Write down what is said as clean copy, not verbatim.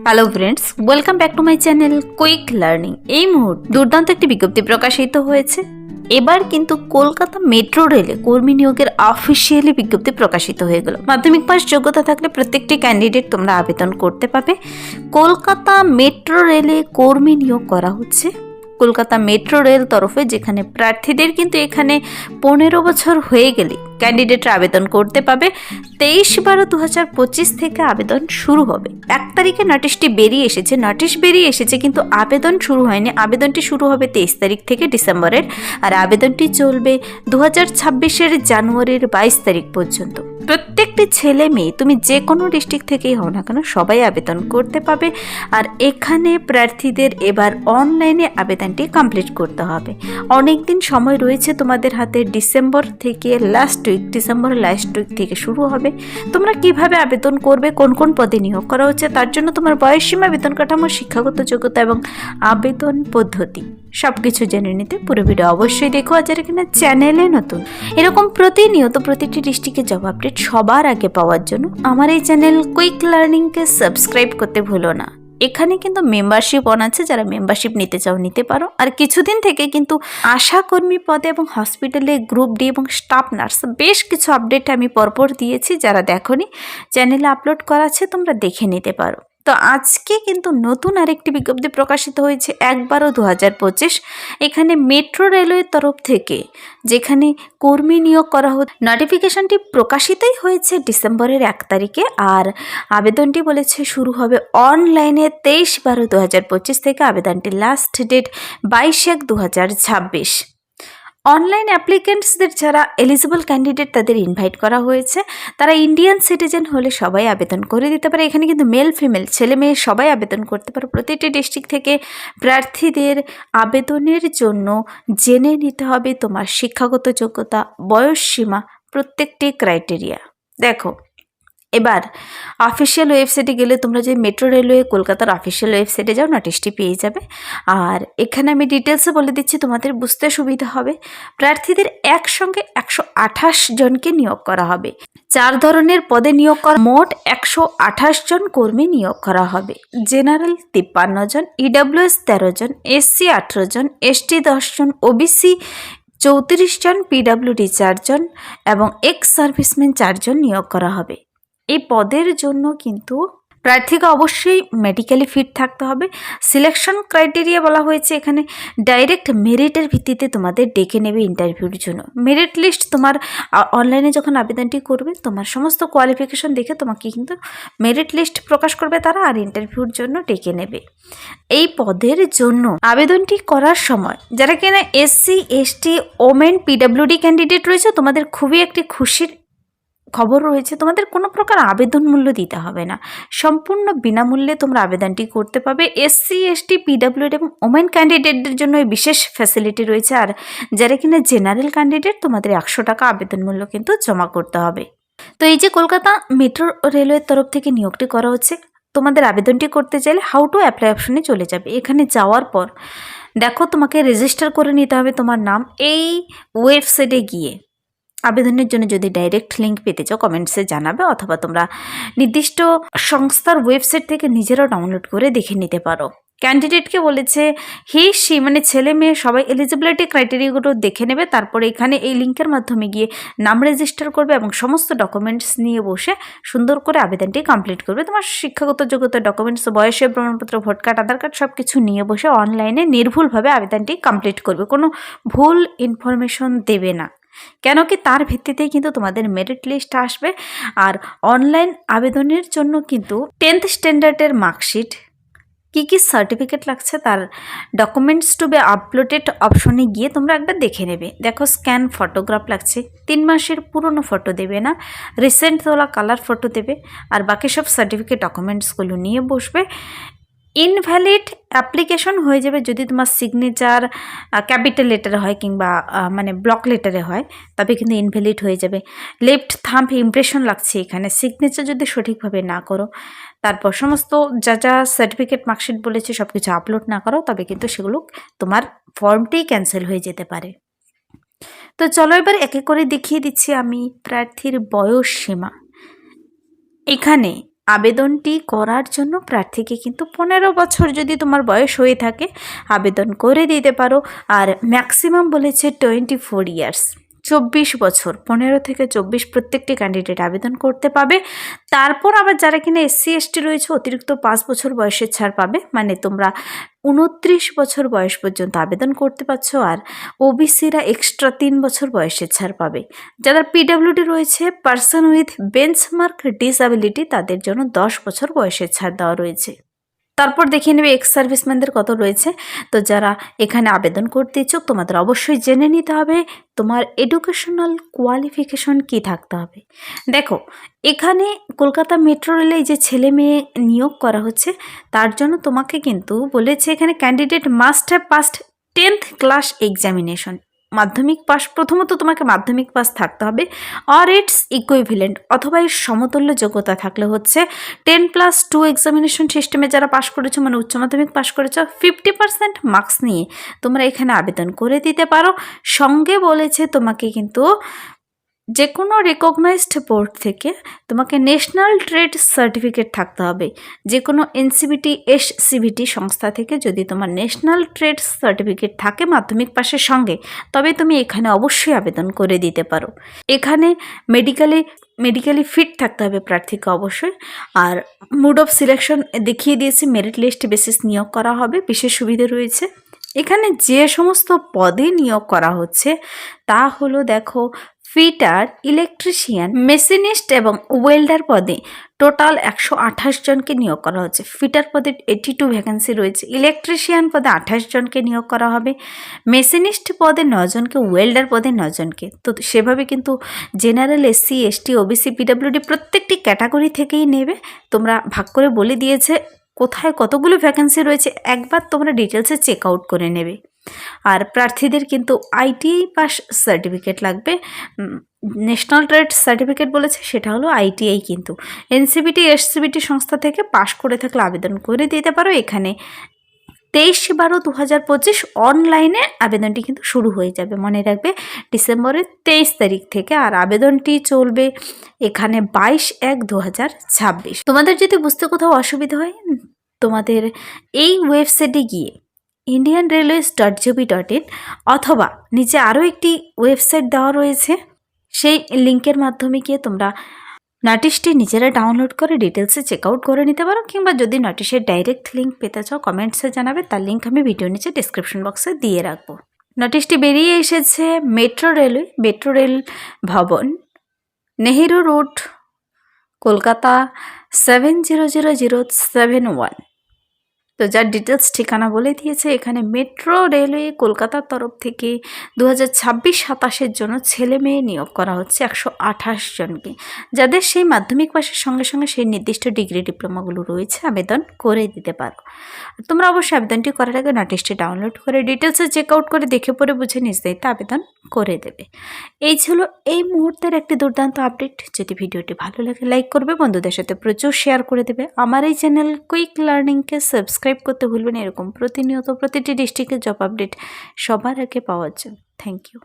Hello friends, welcome back to my channel quick learning. এই মুহূর্তে দুর্দান্ত একটি বিজ্ঞপ্তি প্রকাশিত হয়েছে। এবার কিন্তু কলকাতা মেট্রো রেলে কর্মী নিয়োগের অফিসিয়ালি বিজ্ঞপ্তি প্রকাশিত হয়ে গেল। মাধ্যমিক পাস যোগ্যতা থাকলে প্রত্যেকটি ক্যান্ডিডেট তোমরা আবেদন করতে পারবে। কলকাতা মেট্রো রেলে কর্মী নিয়োগ করা হচ্ছে কলকাতা মেট্রো রেল তরফে, যেখানে প্রার্থীদের কিন্তু এখানে 15 বছর হয়ে গেলে ক্যান্ডিডেটরা আবেদন করতে পাবে। 23/12/2025 থেকে আবেদন শুরু হবে। 1 তারিখে নোটিশটি বেরিয়ে এসেছে, কিন্তু আবেদন শুরু হয়নি। আবেদনটি শুরু হবে 23 তারিখ থেকে ডিসেম্বরের, আর আবেদনটি চলবে 2026-এর জানুয়ারির 22 তারিখ পর্যন্ত। প্রত্যেকটি ছেলে মেয়ে, তুমি যে কোনো ডিস্ট্রিক্ট থেকেই হও না কেন, সবাই আবেদন করতে পাবে। আর এখানে প্রার্থীদের এবার অনলাইনে আবেদনটি কমপ্লিট করতে হবে। অনেক দিন সময় রয়েছে তোমাদের হাতে। ডিসেম্বর লাস্ট উইক থেকে শুরু হবে। তোমরা কিভাবে আবেদন করবে, কোন কোন পদে নিয়োগ করা হচ্ছে, তার জন্য তোমার বয়সসীমা, বেতন কাঠামো, শিক্ষাগত যোগ্যতা এবং আবেদন পদ্ধতি সবকিছু জেনে নিতে পুরো ভিডিও অবশ্যই দেখো। আর যারা কিনা চ্যানেলে নতুন, এরকম প্রতিনিয়ত প্রতিটি ডিস্ট্রিক্টের জব আপডেট সবার আগে পাওয়ার জন্য আমার এই চ্যানেল কুইক লার্নিংকে সাবস্ক্রাইব করতে ভুলো না। এখানে কিন্তু মেম্বারশিপ অন আছে, যারা মেম্বারশিপ নিতে চাও নিতে পারো। আর কিছুদিন থেকে কিন্তু আশাকর্মী পদে এবং হসপিটালে গ্রুপ ডি এবং স্টাফ নার্স বেশ কিছু আপডেট আমি পরপর দিয়েছি। যারা দেখোনি, চ্যানেলে আপলোড করা আছে, তোমরা দেখে নিতে পারো। তো আজকে কিন্তু নতুন আরেকটি বিজ্ঞপ্তি প্রকাশিত হয়েছে 1/12/2025। এখানে মেট্রো রেলওয়ের তরফ থেকে যেখানে কর্মী নিয়োগ করা হচ্ছে। নোটিফিকেশনটি প্রকাশিতই হয়েছে ডিসেম্বরের 1 তারিখে, আর আবেদনটি বলেছে শুরু হবে অনলাইনে 23/12/2025 থেকে। আবেদনটি লাস্ট ডেট 22/1/2026। অনলাইন অ্যাপ্লিকেন্টসদের যারা এলিজিবল ক্যান্ডিডেট তাদের ইনভাইট করা হয়েছে। তারা ইন্ডিয়ান সিটিজেন হলে সবাই আবেদন করে দিতে পারে। এখানে কিন্তু মেল ফিমেল ছেলে মেয়ে সবাই আবেদন করতে পারে। প্রতিটি ডিস্ট্রিক্ট থেকে প্রার্থীদের আবেদনের জন্য জেনে নিতে হবে তোমার শিক্ষাগত যোগ্যতা, বয়স সীমা, প্রত্যেকটি ক্রাইটেরিয়া। দেখো, এবার অফিসিয়াল ওয়েবসাইটে গেলে তোমরা যে মেট্রো রেলওয়ে কলকাতার অফিসিয়াল ওয়েবসাইটে যাও, নোটিশটি পেয়ে যাবে। আর এখানে আমি ডিটেলসে বলে দিচ্ছি, তোমাদের বুঝতে সুবিধা হবে। প্রার্থীদের একসঙ্গে 128 জনকে নিয়োগ করা হবে। 4 ধরনের পদে নিয়োগ করা, মোট 128 জন কর্মী নিয়োগ করা হবে। জেনারেল 53 জন, ইডাব্লিউএস 13 জন, এসসি 18 জন, এসটি 10 জন, ওবিসি 34 জন, পিডাব্লিউডি 4 জন এবং এক্স সার্ভিসম্যান 4 জন নিয়োগ করা হবে। এই পদের জন্য কিন্তু প্রার্থীকে অবশ্যই মেডিকেলি ফিট থাকতে হবে। সিলেকশন ক্রাইটেরিয়া বলা হয়েছে এখানে ডাইরেক্ট মেরিটের ভিত্তিতে তোমাদের ডেকে নেবে ইন্টারভিউর জন্য। মেরিট লিস্ট তোমার অনলাইনে যখন আবেদনটি করবে, তোমার সমস্ত কোয়ালিফিকেশন দেখে তোমাকে কিন্তু মেরিট লিস্ট প্রকাশ করবে তারা, আর ইন্টারভিউর জন্য ডেকে নেবে। এই পদের জন্য আবেদনটি করার সময় যারা কিনা SC, ST, women, PWD candidate রয়েছে, তোমাদের খুবই একটি খুশির খবর রয়েছে। তোমাদের কোনো প্রকার আবেদন মূল্য দিতে হবে না, সম্পূর্ণ বিনামূল্যে তোমরা আবেদনটি করতে পারবে। এসসি, এসটি, পিডাব্লিউডি এবং ওমেন ক্যান্ডিডেটদের জন্য এই বিশেষ ফ্যাসিলিটি রয়েছে। আর যারা কিনা জেনারেল ক্যান্ডিডেট, তোমাদের 100 টাকা আবেদন মূল্য কিন্তু জমা করতে হবে। তো এই যে কলকাতা মেট্রো রেলওয়ের তরফ থেকে নিয়োগটি করা হচ্ছে, তোমাদের আবেদনটি করতে চাইলে হাউ টু অ্যাপ্লাই অপশনে চলে যাবে। এখানে যাওয়ার পর দেখো, তোমাকে রেজিস্টার করে নিতে হবে তোমার নাম। এই ওয়েবসাইটে গিয়ে আবেদনের জন্য যদি ডাইরেক্ট লিঙ্ক পেতে চাও, কমেন্টসে জানাবে, অথবা তোমরা নির্দিষ্ট সংস্থার ওয়েবসাইট থেকে নিজেরাও ডাউনলোড করে দেখে নিতে পারো। ক্যান্ডিডেটকে বলেছে মানে ছেলে মেয়ে সবাই এলিজিবিলিটি ক্রাইটেরিয়াগুলো দেখে নেবে। তারপরে এখানে এই লিঙ্কের মাধ্যমে গিয়ে নাম রেজিস্টার করবে এবং সমস্ত ডকুমেন্টস নিয়ে বসে সুন্দর করে আবেদনটি কমপ্লিট করবে। তোমার শিক্ষাগত যোগ্যতা, ডকুমেন্টস, বয়সের প্রমাণপত্র, ভোট কার্ড, আধার কার্ড সব কিছু নিয়ে বসে অনলাইনে নির্ভুলভাবে আবেদনটি কমপ্লিট করবে। কোনো ভুল ইনফরমেশন দেবে না, কেন কি তার ভিত্তিতেই কিন্তু তোমাদের মেরিট লিস্ট আসবে। আর অনলাইন আবেদনের জন্য কিন্তু 10th স্ট্যান্ডার্ডের মার্কশিট, কী সার্টিফিকেট লাগছে, তার ডকুমেন্টস টু বি আপলোডেড অপশনে গিয়ে তোমরা একবার দেখে নেবে। দেখো, স্ক্যান ফটোগ্রাফ লাগছে, 3 মাসের পুরনো ফটো দেবে না, রিসেন্ট তোলা কালার ফটো দেবে। আর বাকি সব সার্টিফিকেট ডকুমেন্টসগুলো নিয়ে বসবে। ইনভ্যালিড অ্যাপ্লিকেশন হয়ে যাবে যদি তোমার সিগনেচার ক্যাপিটাল লেটারে হয় কিংবা মানে ব্লক লেটারে হয়, তবে কিন্তু ইনভ্যালিড হয়ে যাবে। লেফট থাম্ব ইমপ্রেশন লাগছে এখানে, সিগনেচার যদি সঠিকভাবে না করো, তারপর সমস্ত যা সার্টিফিকেট মার্কশিট বলেছে সব কিছু আপলোড না করো, তবে কিন্তু সেগুলো তোমার ফর্মটি ক্যান্সেল হয়ে যেতে পারে। তো চলো এবার একে করে দেখিয়ে দিচ্ছি আমি প্রার্থীর বয়স সীমা। এখানে আবেদনটি করার জন্য প্রার্থীকে কিন্তু 15 বছর যদি তোমার বয়স হয়ে থাকে আবেদন করে দিতে পারো। আর ম্যাক্সিমাম বলেছে 24 ইয়ার্স, 24 বছর, 15 থেকে 24 প্রত্যেকটি ক্যান্ডিডেট আবেদন করতে পাবে। তারপর আবার যারা কিনা SC ST রয়েছে অতিরিক্ত 5 বছর বয়সের ছাড় পাবে, মানে তোমরা 29 বছর বয়স পর্যন্ত আবেদন করতে পারছো। আর ওবিসিরা এক্সট্রা 3 বছর বয়সের ছাড় পাবে। যারা PWD রয়েছে, পার্সন উইথ বেঞ্চমার্ক ডিসএবিলিটি, তাদের জন্য 10 বছর বয়সের ছাড় দেওয়া রয়েছে। তারপর দেখিয়ে নেবে এক্স সার্ভিসম্যানদের কত রয়েছে। তো যারা এখানে আবেদন করতে ইচ্ছুক তোমাদের অবশ্যই জেনে নিতে হবে তোমার এডুকেশনাল কোয়ালিফিকেশন কি থাকতে হবে। দেখো এখানে কলকাতা মেট্রো রেলে যে ছেলে মেয়ে নিয়োগ করা হচ্ছে তার জন্য তোমাকে কিন্তু বলেছে এখানে candidate must have passed 10th class examination. মাধ্যমিক পাস, প্রথমত তোমাকে মাধ্যমিক পাস থাকতে হবে, অর ইটস ইকুইভ্যালেন্ট, অথবা এর সমতুল্য যোগ্যতা থাকলে হচ্ছে 10+2 এক্সামিনেশন সিস্টেমে যারা পাশ করেছো, মানে উচ্চ মাধ্যমিক পাশ করেছো, 50% মার্কস নিয়ে তোমরা এখানে আবেদন করে দিতে পারো। সঙ্গে বলেছে তোমাকে কিন্তু যে কোনো রেকগনাইজড বোর্ড থেকে তোমাকে ন্যাশনাল ট্রেড সার্টিফিকেট থাকতে হবে। যে কোনো NCVT SCVT সংস্থা থেকে যদি তোমার ন্যাশনাল ট্রেড সার্টিফিকেট থাকে মাধ্যমিক পাশের সঙ্গে, তবে তুমি এখানে অবশ্যই আবেদন করে দিতে পারো। এখানে মেডিকেলি ফিট থাকতে হবে প্রার্থীকে অবশ্যই। আর মোড অফ সিলেকশন দেখিয়ে দিয়েছি, মেরিট লিস্ট বেসিস নিয়োগ করা হবে। বিশেষ সুবিধা রয়েছে এখানে যে সমস্ত পদে নিয়োগ করা হচ্ছে তা হলো, দেখো, ফিটার, ইলেকট্রিশিয়ান, মেশিনিস্ট এবং ওয়েল্ডার পদে টোটাল 128 জনকে নিয়োগ করা হচ্ছে। ফিটার পদে 82 ভ্যাকেন্সি রয়েছে, ইলেকট্রিশিয়ান পদে 28 জনকে নিয়োগ করা হবে, মেশিনিস্ট পদে 9 জনকে, ওয়েল্ডার পদে 9 জনকে। তো সেভাবে কিন্তু general, SC ST OBC PWD প্রত্যেকটি ক্যাটাগরি থেকেই নেবে। তোমরা ভাগ করে বলে দিয়েছে কোথায় কতগুলো ভ্যাকেন্সি রয়েছে, একবার তোমরা ডিটেলসে চেক আউট করে নেবে। আর প্রার্থীদের কিন্তু ITI পাস সার্টিফিকেট লাগবে। ন্যাশনাল ট্রেড সার্টিফিকেট বলেছে সেটা হলো ITI, কিন্তু NCVT SCVT সংস্থা থেকে পাশ করে থাকলে আবেদন করে দিতে পারো। এখানে 23/12/2025 অনলাইনে আবেদনটি কিন্তু শুরু হয়ে যাবে, মনে রাখবে, ডিসেম্বরের 23 তারিখ থেকে। আর আবেদনটি চলবে এখানে 22/1/2026। তোমাদের যদি বুঝতে কোথাও অসুবিধা হয় তোমাদের এই ওয়েবসাইটে গিয়ে indianrailways.gov.in অথবা নিচে আরও একটি ওয়েবসাইট দেওয়া রয়েছে, সেই লিঙ্কের মাধ্যমে গিয়ে তোমরা নোটিশটি নিজেরা ডাউনলোড করে ডিটেলসে চেক আউট করে নিতে পারো। কিংবা যদি নোটিশের ডাইরেক্ট লিঙ্ক পেতে চাও কমেন্টসে জানাবে, তার লিঙ্ক আমি ভিডিও নিচে ডিসক্রিপশন বক্সে দিয়ে রাখবো। নোটিশটি বেরিয়ে এসেছে মেট্রো রেল ভবন, নেহেরু রোড, কলকাতা 700071। তো যার ডিটেলস ঠিকানা বলে দিয়েছে। এখানে মেট্রো রেলওয়ে কলকাতার তরফ থেকে 2026-27 জন্য ছেলে মেয়ে নিয়োগ করা হচ্ছে 128 জনকে, যাদের সেই মাধ্যমিক পাশের সঙ্গে সঙ্গে সেই নির্দিষ্ট ডিগ্রি ডিপ্লোমাগুলো রয়েছে আবেদন করে দিতে পারো। তোমরা অবশ্যই আবেদনটি করার আগে নোটিশটি ডাউনলোড করে ডিটেলসে চেক আউট করে দেখে পড়ে বুঝে নিজ দায়িত্বে আবেদন করে দেবে। এই ছিল এই মুহূর্তের একটি দুর্দান্ত আপডেট। যদি ভিডিওটি ভালো লাগে লাইক করবে, বন্ধুদের সাথে প্রচুর শেয়ার করে দেবে। আমার এই চ্যানেল কুইক লার্নিংকে সাবস্ক্রাইব করতে ভুলবেন এরকম প্রতিনিয়ত প্রতিটি ডিস্ট্রিক্টের জব আপডেট সবার আগে পাওয়ার জন্য। Thank you.